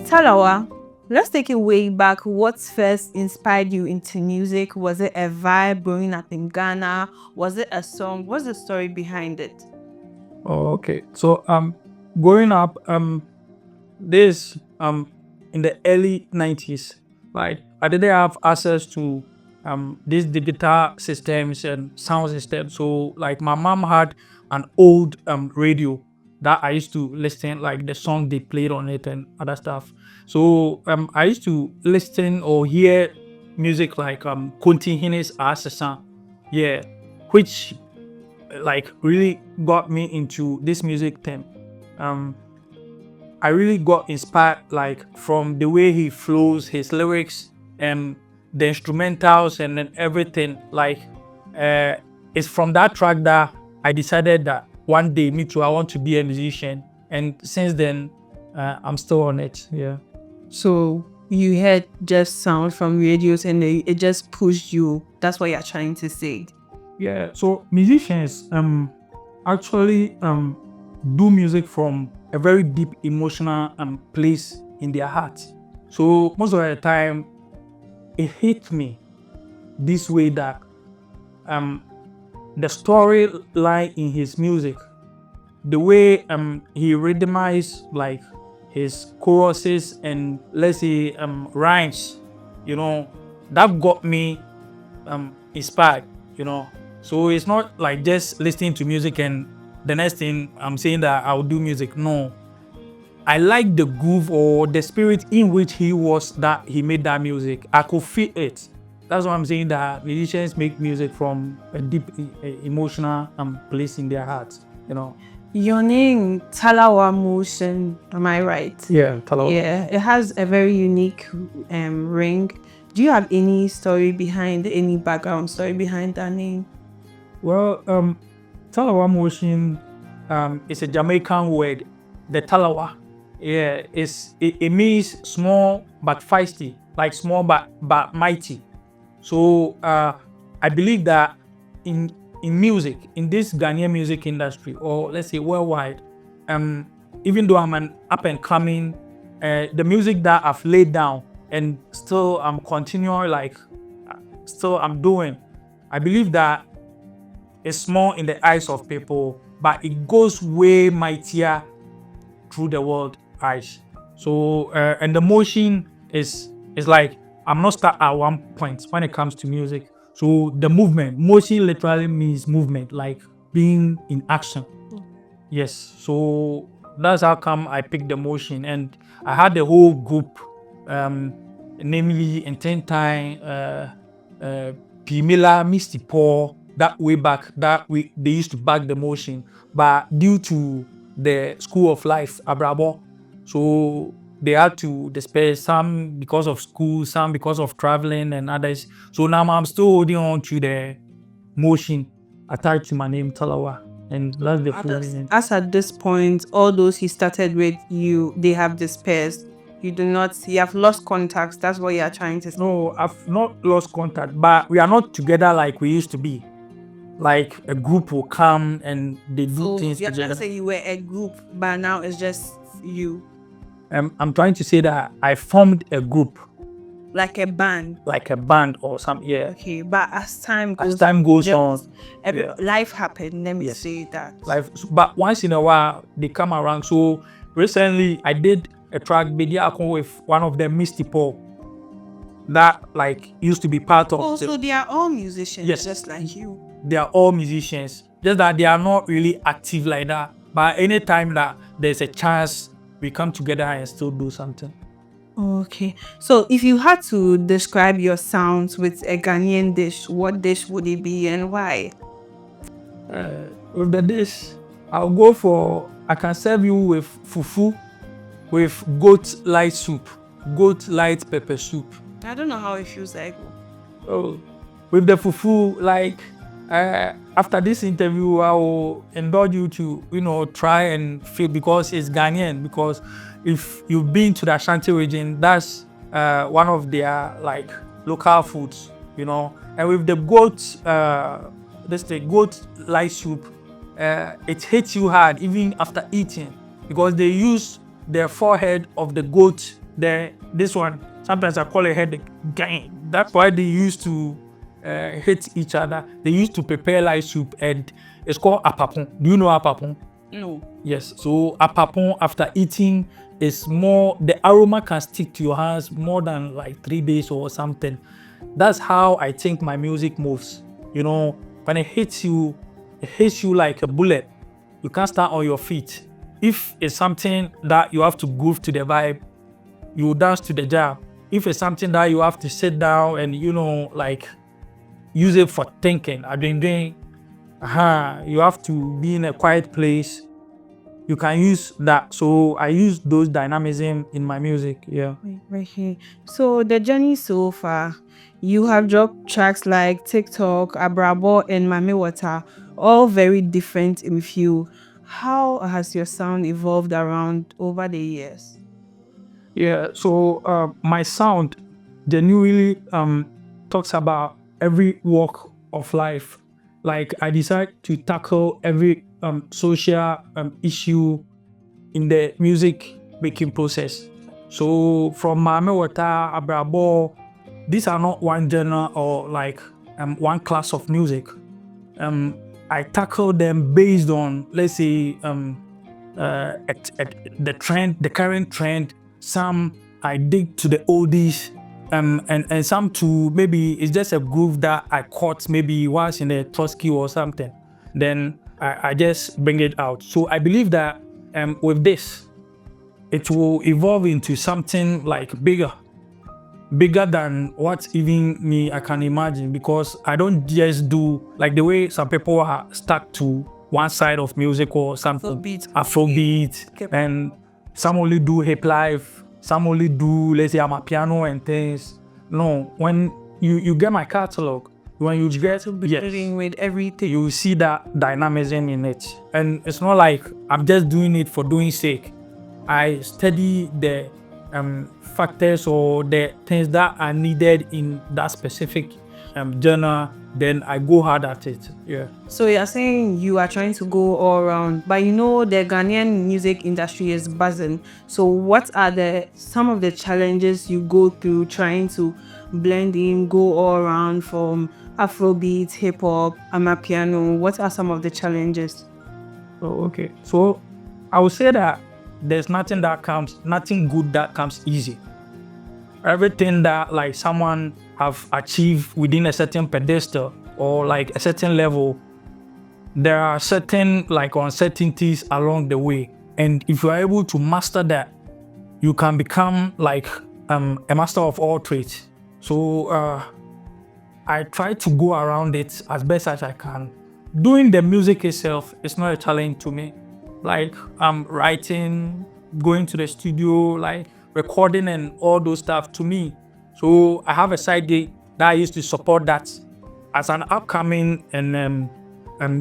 Talawa, let's take it way back. What first inspired you into music? Was it a vibe growing up in Ghana? Was it a song? What's the story behind it? Oh, okay. So growing up, this in the early 90s, right? I didn't have access to these digital systems and sound systems. So like my mom had an old radio that I used to listen, like the song they played on it and other stuff. So I used to listen or hear music like Kunti Hines Asasa, yeah, which like really got me into this music thing. Um, I really got inspired like from the way he flows, his lyrics, and the instrumentals, and then everything. Like, uh, it's from that track that I decided that one day, me too, I want to be a musician. And since then, I'm still on it. Yeah. So you heard just sound from radios and it just pushed you. That's what you're trying to say. Yeah. So musicians actually do music from a very deep emotional place in their heart. So most of the time it hit me this way that the storyline in his music, the way he rhythmized like his choruses and let's say rhymes, that got me inspired, So it's not like just listening to music and the next thing I'm saying that I'll do music. No. I like the groove or the spirit in which he was that he made that music. I could feel it. That's why I'm saying that musicians make music from a deep emotional place in their hearts. Your name, Talawa Motion, am I right? Yeah, Talawa. Yeah, it has a very unique ring. Do you have any story behind, any background story behind that name? Well, Talawa motion is a Jamaican word. The Talawa, yeah, it means small but feisty, like small but mighty. So I believe that in music, in this Ghanaian music industry, or let's say worldwide, even though I'm an up and coming, the music that I've laid down and still I'm continuing, like still I'm doing, I believe that it's small in the eyes of people, but it goes way mightier through the world eyes. So and the motion is like I'm not stuck at one point when it comes to music. So the movement, motion literally means movement, like being in action. Yes. So that's how come I picked the motion, and I had the whole group, namely Intentine, Pimela, Misty Paul, that way back, they used to back the motion, but due to the school of life, Abrabo, so they had to disperse, some because of school, some because of traveling and others. So now I'm still holding on to the motion attached to my name, Talawa. And that's the full meaning. As at this point, all those he started with you, they have dispersed. You have lost contacts. That's what you are trying to say. No, I've not lost contact, but we are not together like we used to be. Like a group will come and they do things together. Let's say you were a group, but now it's just you. I'm trying to say that I formed a group, like a band. Or something. Yeah. Okay, but as time goes on, life happened. Let me say that. Life, but once in a while they come around. So recently I did a track Bediako with one of them, Misty Paul, that like used to be part of. So they are all musicians, Yes, just like you. They are all musicians, just that they are not really active like that. But anytime that there's a chance, we come together and still do something. Okay, so if you had to describe your sounds with a Ghanaian dish, what dish would it be and why? With the dish, I can serve you with fufu, with goat light soup, goat light pepper soup. I don't know how it feels like. Oh, with the fufu, like after this interview, I will indulge you to try and feel, because it's Ghanaian. Because if you've been to the Ashanti region, that's one of their like local foods, And with the goat, goat light soup, it hits you hard even after eating, because they use the forehead of the goat this one, sometimes I call it headache. Gang. That's why they used to hate each other. They used to prepare like soup, and it's called apapon. Do you know apapon? No. Yes. So apapon, after eating, is more, the aroma can stick to your hands more than like 3 days or something. That's how I think my music moves. You know, when it hits you like a bullet. You can't stand on your feet. If it's something that you have to groove to the vibe, you dance to the jab. If it's something that you have to sit down and, you know, like use it for thinking, I've been doing, you have to be in a quiet place. You can use that. So I use those dynamism in my music. Yeah. Right here. So the journey so far, you have dropped tracks like TikTok, Abrabo, and Mami Water, all very different in feel. How has your sound evolved around over the years? Yeah. So my sound genuinely talks about every walk of life. Like I decide to tackle every social issue in the music making process. So from Mame Water, Abrabo, these are not one genre or like one class of music. I tackle them based on, let's say, the trend, the current trend. Some I dig to the oldies, and some to maybe it's just a groove that I caught maybe once in a Trotsky or something. Then I just bring it out. So I believe that with this, it will evolve into something like bigger than what even me I can imagine, because I don't just do like the way some people are stuck to one side of music or something, Afrobeat, and some only do hip life, some only do, let's say, amapiano and things. No, when you get my catalog, when you get Dealing with everything. you see that dynamism in it, and it's not like I'm just doing it for doing sake. I study the factors or the things that are needed in that specific genre, then I go hard at it. Yeah. So you're saying you are trying to go all around, but you know the Ghanaian music industry is buzzing. So what are some of the challenges you go through trying to blend in, go all around from Afrobeat, hip hop, amapiano? What are some of the challenges? Oh, okay. So I would say that there's nothing good that comes easy. Everything that like someone have achieved within a certain pedestal or like a certain level, there are certain like uncertainties along the way. And if you are able to master that, you can become like a master of all trades. So I try to go around it as best as I can. Doing the music itself is not a challenge to me. Like I'm writing, going to the studio, like recording and all those stuff to me. So I have a side gig that I used to support that as an upcoming and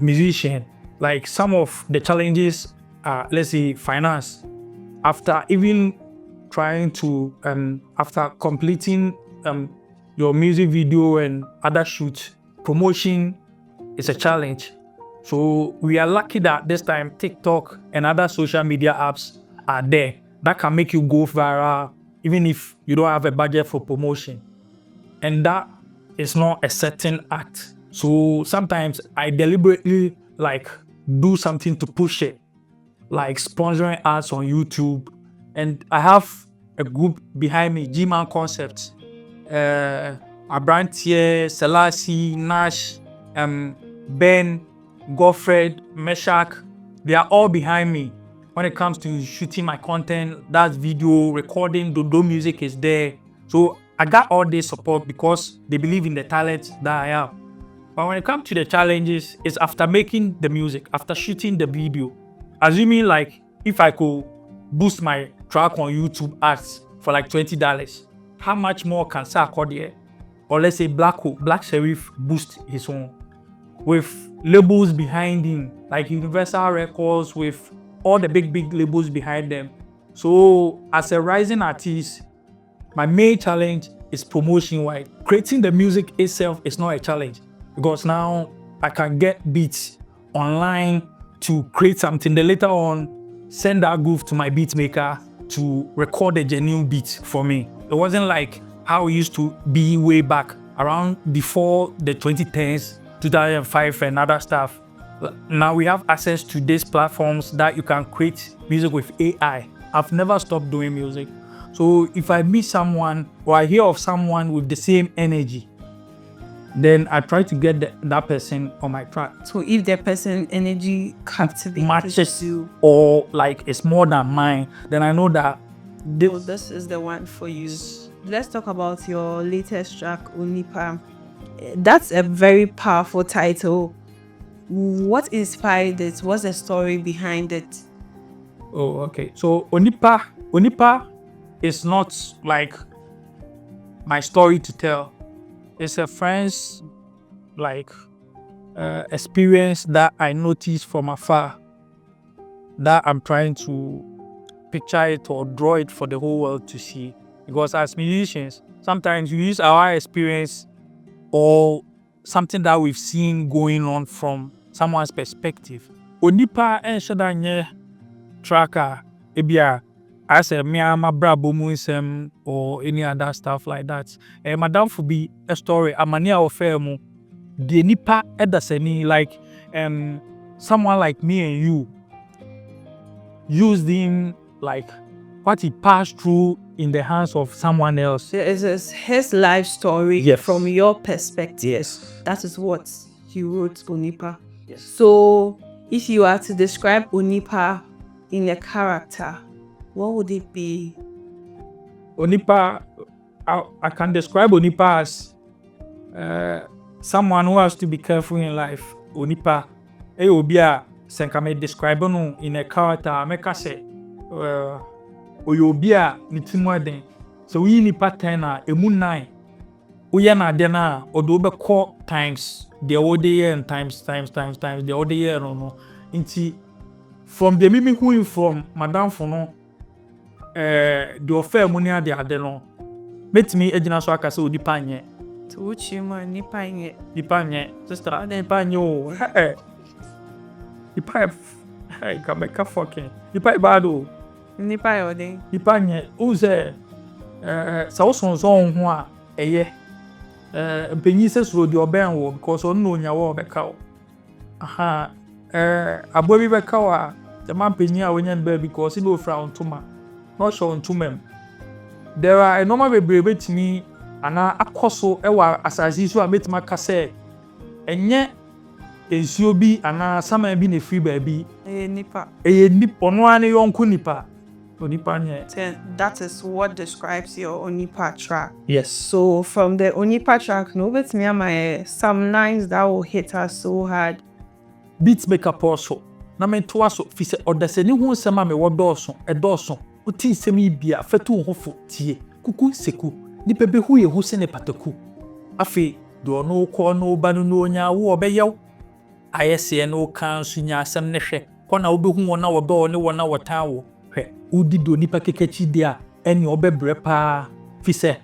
musician. Like some of the challenges are, let's say, finance. After even trying to after completing your music video and other shoots, promotion is a challenge. So we are lucky that this time TikTok and other social media apps are there that can make you go viral even if you don't have a budget for promotion. And that is not a certain act. So sometimes I deliberately like do something to push it, like sponsoring ads on YouTube. And I have a group behind me, G-Man Concepts, Abrantier, Selassie, Nash, Ben, Godfred, Meshach. They are all behind me when it comes to shooting my content. That's video, recording, Dodo music is there. So I got all this support because they believe in the talent that I have. But when it comes to the challenges, it's after making the music, after shooting the video. Assuming like if I could boost my track on YouTube ads for like $20, how much more can Sarkodie or let's say Black Sheriff boost his own with labels behind him, like Universal Records, with all the big labels behind them. So as a rising artist, my main challenge is promotion wise. Creating the music itself is not a challenge because now I can get beats online to create something. Then later on, send that groove to my beat maker to record a genuine beat for me. It wasn't like how it used to be way back around before the 2010s, 2005 and other stuff. Now we have access to these platforms that you can create music with AI. I've never stopped doing music. So if I meet someone or I hear of someone with the same energy, then I try to get that person on my track. So if the person energy captivates Matches you, or like it's more than mine, then I know that this is the one for you. Let's talk about your latest track, ONIPA. That's a very powerful title. What inspired it? What's the story behind it? Oh, okay. So ONIPA is not like my story to tell. It's a friend's like experience that I noticed from afar that I'm trying to picture it or draw it for the whole world to see. Because as musicians, sometimes we use our experience or something that we've seen going on from someone's perspective. ONIPA and Shadanye tracker, ebia, as a miyama brabo muisem or any other stuff like that. Madam for be a story, a mania of mu. The nipa edaseni like someone like me and you used him like what he passed through in the hands of someone else. It is his life story. Yes. From your perspective. Yes. That is what he wrote ONIPA. Yes. So if you are to describe ONIPA in a character, what would it be? ONIPA, I can describe ONIPA as someone who has to be careful in life. ONIPA, Obia, Senkame describe no in a character, Meka say, Oyobia, Nitimweden. So we nipa 10 emu 9. Uya na dena, odobe call times the other year and times the other year no. Inti from the mimi who from Madam Fono, the offer money at the other no. Met me ejina so aka say onipa nye. To which you man nipa nye. Nipa nye. Sister, nipa nye o. Nipa hey, come make a fucking. Nipa bad o. Nipa yode. Nipa nye. Uze sa osonso ho a eye. Mpenyi se suro di oben wo because on no nya wo beka wo. Aha. Abo bi beka wa. The man penyi a wonya nba because no fra ontuma. No show ontumam. There are a normal bebrebe timi ana akoso ewa asasi so a metima ka say enye ensuo bi ana sama bi na free baabi Nipa. Nipa no ane yonko nipa. Onipa nye. That is what describes your ONIPA track. Yes. So from the ONIPA track, no bet me my some lines that will hit us so hard. Beats make up also. Na me to aso fi se odasani hu nsema me wodoso edoso. Uti nsemi bia fetu hofo tie. Kuku seku. Nipa be hu ye hu se ne pataku. Afi do no ko no ba no onya wo obeyew. Ayese no kan sunya asem ne hwe. Ko na obehu wona wo be ne wona wotan wo. Hwe. Udi do nipa kekechi dia ene obebre pa. Fi se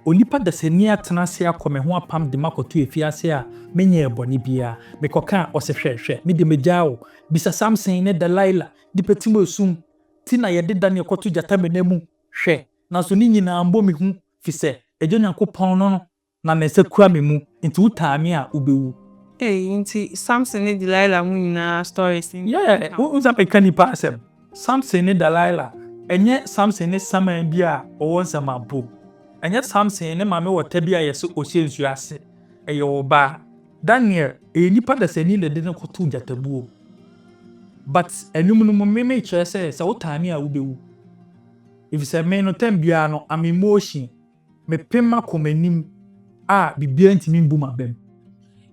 onipa dasani atena se akome ho apam de makoto efiase a menye eboni bia mekoka osehwehwe me de megyawo bisa Samson ne Delilah di petimo esum ti na yede da ne koto jata menamu hwe na so ni nyina ambo me hu fi se ejo Nyankopon no na me se kura me mu nti utame a ubewu Inti Samson ne Delilah mu nyina stories in. Yeah, unza pekani pa asem Samson ne Delilah enye Samson ne Saman bia owonsa mabo enye Samson ne mame wota bia yeso ohyensu ase eye oba Daniel nipa da sani le de ne koto jatabuo but enum no me chere say utame a ubewu if say me no tem bia no am emotion me pema komanim a bibia ntimi mbu mabem.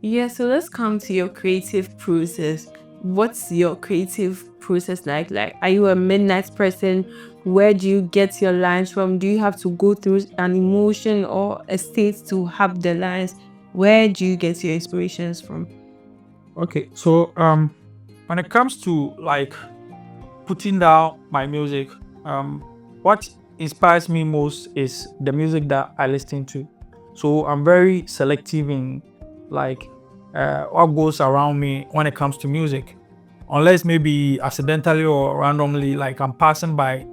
Yeah, so let's come to your creative process. What's your creative process like? Like, are you a midnight person? Where do you get your lines from? Do you have to go through an emotion or a state to have the lines? Where do you get your inspirations from? Okay, so when it comes to like putting down my music, what inspires me most is the music that I listen to. So I'm very selective in like what goes around me when it comes to music, unless maybe accidentally or randomly, like I'm passing by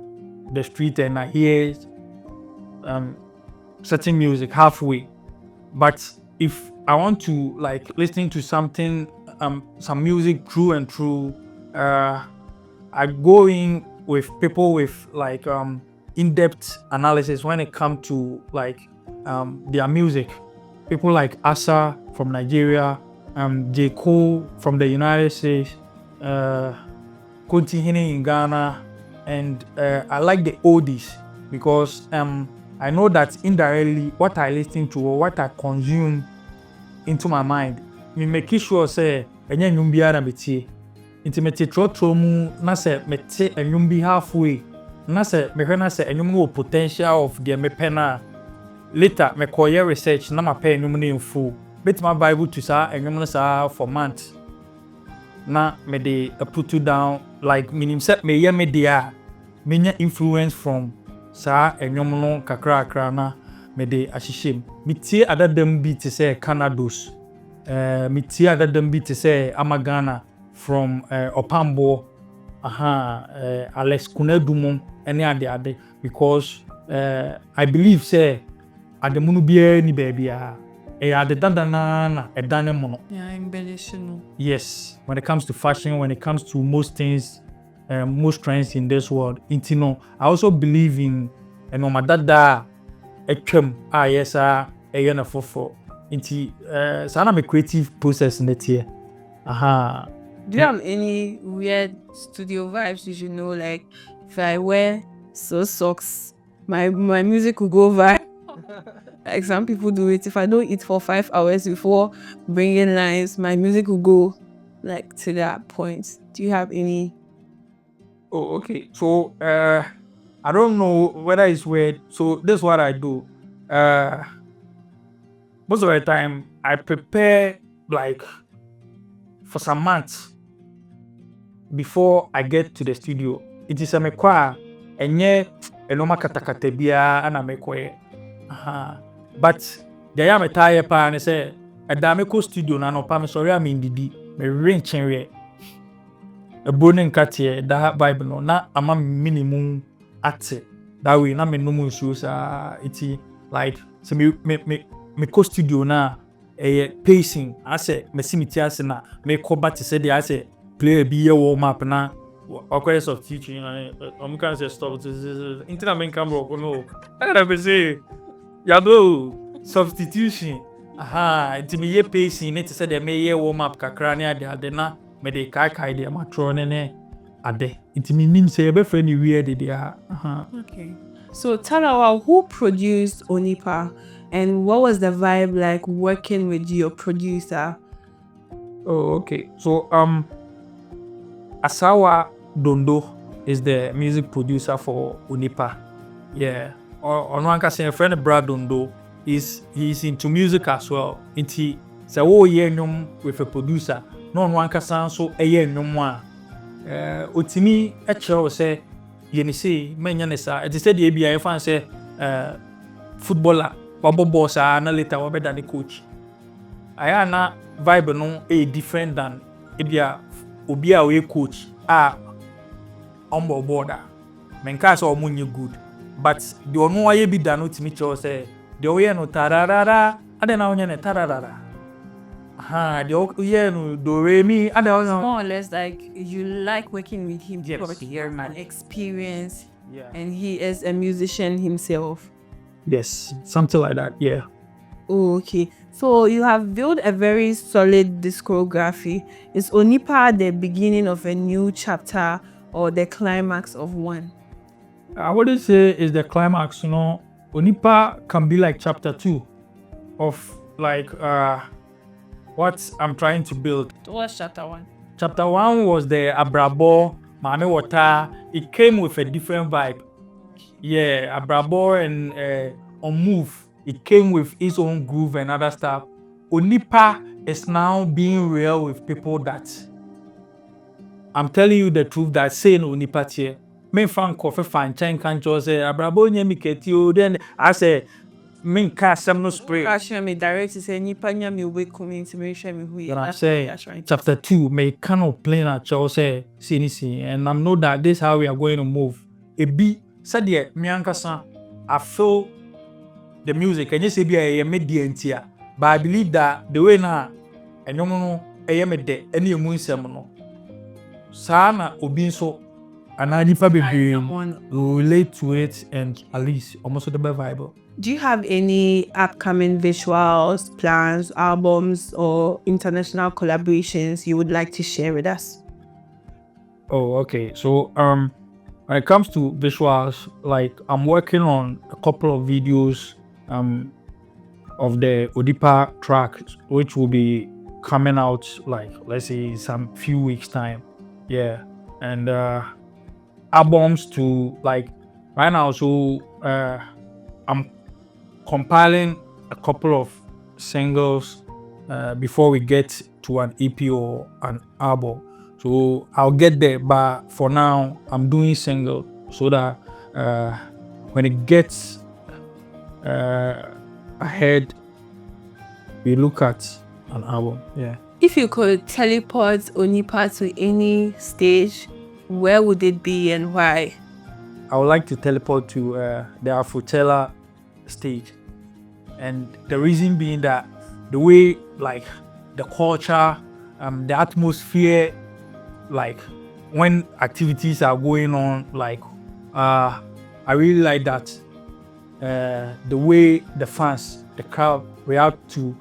the street and I hear certain music halfway. But if I want to like listen to something, some music true and true, I go in with people with like in-depth analysis when it comes to like their music. People like Asa from Nigeria, J. Cole from the United States, Kunti Hine in Ghana, and I like the oldies because I know that indirectly what I listen to or what I consume into my mind, me make sure say enye nnwom biara metie. Nti mete trotro mu na se mete nnwom bi halfway na se mehwe na se nnwom no potential of the mepe na later me koye research na mapɛ nnwom no info betima bible to sa nnwom no sa for months na me dey put you down like minim se me ye me dia menya influence from sa nnwom no kakra na me dey ahyehyem metie adadam bi te se Canados metie adadam bi te se Amagana from Opambo Alex Kunedumon any ade because I believe say ademunu biara ni baby ade dandana na edane mono. Yeah, embellishing. Yes, when it comes to fashion, when it comes to most things, most trends in this world, intino. I also believe in my dada etwem yes na fofo. Inti sana me creative process net here. Do you have any weird studio vibes you should know? Like if I wear socks, my music will go viral. Like some people do it. If I don't eat for 5 hours before bringing lines, my music will go like to that point. Do you have any? Oh, okay. So I don't know whether it's weird. So this is what I do. Most of the time I prepare like for some months before I get to the studio. It is a mekwa enye enoma katakata bia ana mekwe. But the ya me tire pa ne say edame ko studio na no pa me sorry am ndidi me renchenwe ebone nkatie da vibe no na ama minimum ate that way na me no mu so sa iti like so me ko studio na pacing ase me simiti ase na me ko ba te say dey ase play bi ye warm up na okay of teaching I'm can say stop internet men can bro no I gotta say ya do substitution it me ye pacing it say dey me ye warm up kakra ne ade na me dey kai dey matro ne ade it me nim say be friend weird dey Okay. So Talawa, who produced ONIPA and what was the vibe like working with your producer? Oh, okay. So Asawa Dondo is the music producer for ONIPA. Yeah. On one can say a friend Brad Dondo he's into music as well. Inti say oh yeah nyom with a producer. No one can sound so yeah nyom wa. Otimi e kire say yeni say menya ne sa. It said the ABI fan say footballer boss na later we be than the coach. Aya na vibe no different than ebia obi a we coach on board menka say omunye good but the ono aye bi da no timi cho say the oye no tararara ade na onye ne tararara the oye no do re mi ade onye More or less like you like working with him yes. because he has an experience Yeah. and he is a musician himself. Yes, something like that. Yeah. Oh, okay. So you have built a very solid discography. Is ONIPA the beginning of a new chapter or the climax of one? I wouldn't say it's the climax, you know. ONIPA can be like chapter 2 of like what I'm trying to build. What's chapter 1? Chapter 1 was the Abrabo, Mame Water. It came with a different vibe. Yeah, Abrabo and on Move. It came with its own groove and other stuff. ONIPA is now being real with people that I'm telling you the truth that saying ONIPA here. Me fan coffee fan chain can't just say Abrabo nye mi keti then I say me can't some no spray. Catch me direct to say nipa nya mi we community me share me who. You know, I say chapter 2 may kind of plain at say see and I know that this is how we are going to move. It be said the Miankasa, I feel the music and you say be a media, but I believe that the way now and no I am a day any moon semono. Sana Obinso and I nipa be relate to it and at least almost the Bible. Do you have any upcoming visuals, plans, albums, or international collaborations you would like to share with us? Oh, okay. So when it comes to visuals, like I'm working on a couple of videos of the ONIPA track, which will be coming out like let's say some few weeks time. Yeah. And albums to like right now. So I'm compiling a couple of singles before we get to an EP or an album. So I'll get there, but for now I'm doing single so that when it gets ahead, we look at an album. Yeah. If you could teleport ONIPA to any stage, where would it be and why? I would like to teleport to the Afrotella stage, and the reason being that the way like the culture, the atmosphere, like when activities are going on, like I really like that. The way the fans, the crowd react to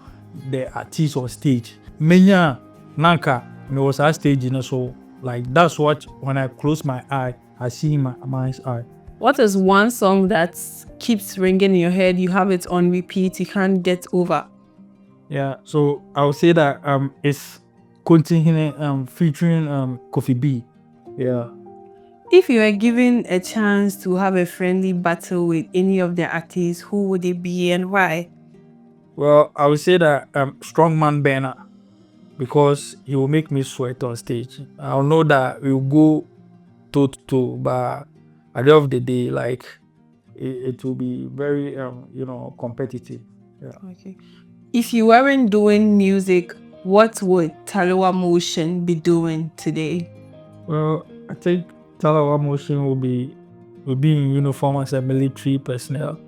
the artist on stage. Menya Nanka, me was at stage, you know, so like that's what when I close my eye, I see in my mind's eye. What is one song that keeps ringing in your head? You have it on repeat, you can't get over. Yeah, so I would say that it's continuing featuring Kofi B. Yeah. If you were given a chance to have a friendly battle with any of the artists, who would it be and why? Well, I would say that Strongman Banner, because he will make me sweat on stage. I'll know that we'll go toe to toe, but at the end of the day, like it will be very competitive. Yeah. Okay. If you weren't doing music, what would Talawa Motion be doing today? Well, I think Talawa Motion will be in uniform as a military personnel,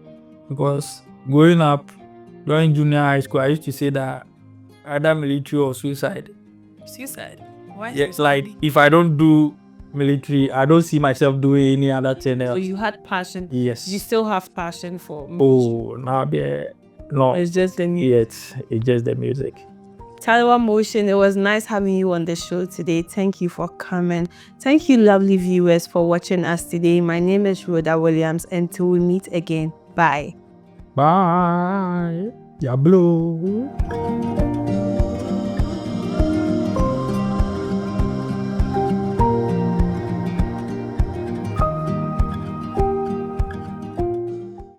because growing up during junior high school, I used to say that either military or suicide. Suicide? Why? Yes, like if I don't do military, I don't see myself doing any other thing else. So you had passion. Yes. You still have passion for music. Oh, now no. It's just the music. Yes, it's just the music. Talawa Motion, it was nice having you on the show today. Thank you for coming. Thank you, lovely viewers, for watching us today. My name is Rhoda Williams. Until we meet again, bye. Bye. Diablo.